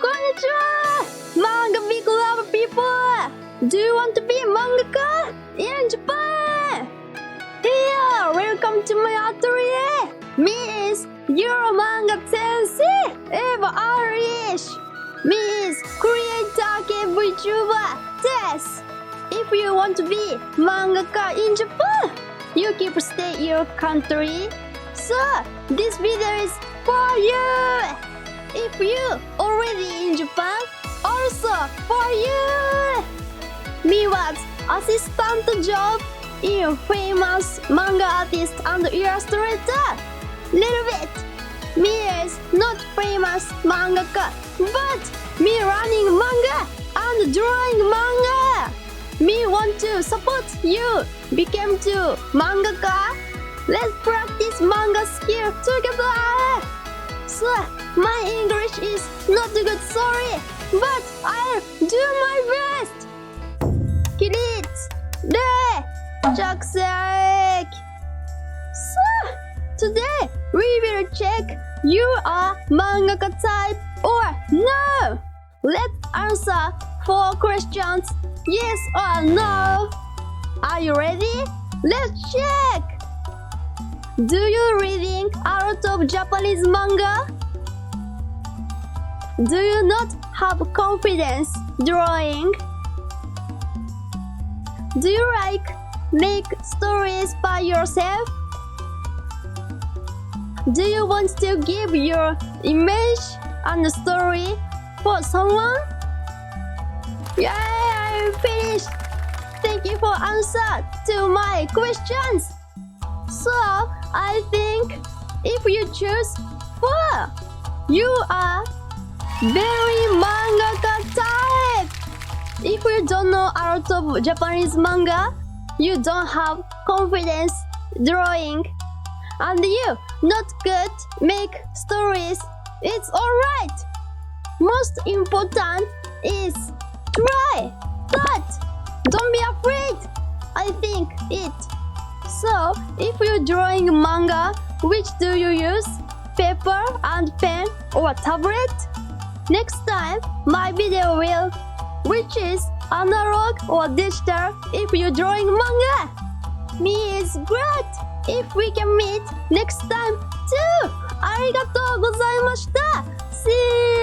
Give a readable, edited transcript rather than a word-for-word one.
Konnichiwa! Manga big love people! Do you want to be mangaka in Japan? Here, welcome to my atelier! Me is your manga sensei, Eva Irish! Me is creator Vtuber, Tess! If you want to be mangaka in Japan, you keep stay in your country. So, this video is for you! If you already in Japan, also for you! Me was assistant job in famous manga artist and illustrator. Little bit. Me is not famous mangaka, but me running manga and drawing manga. Me want to support you become to mangaka. Let's practice manga skill together. So, my English is not good, sorry, but I'll do my best. Kilit, de, Jacksack. So, today we will check you are mangaka type or no. Let's answer 4 questions, yes or no. Are you ready? Let's check. Do you reading a lot of Japanese manga? Do you not have confidence drawing? Do you like make stories by yourself? Do you want to give your image and story for someone? Yay, I finished! Thank you for answer to my questions. So, I think if you choose 4, you are very mangaka type. If you don't know a lot of Japanese manga, you don't have confidence drawing, and you not good make stories, it's alright. Most important is try, but don't be afraid. I think it. So, if you're drawing manga, which do you use? Paper and pen or tablet? Next time, my video will, which is analog or digital if you're drawing manga. Me is great if we can meet next time too. ありがとうございました. See you!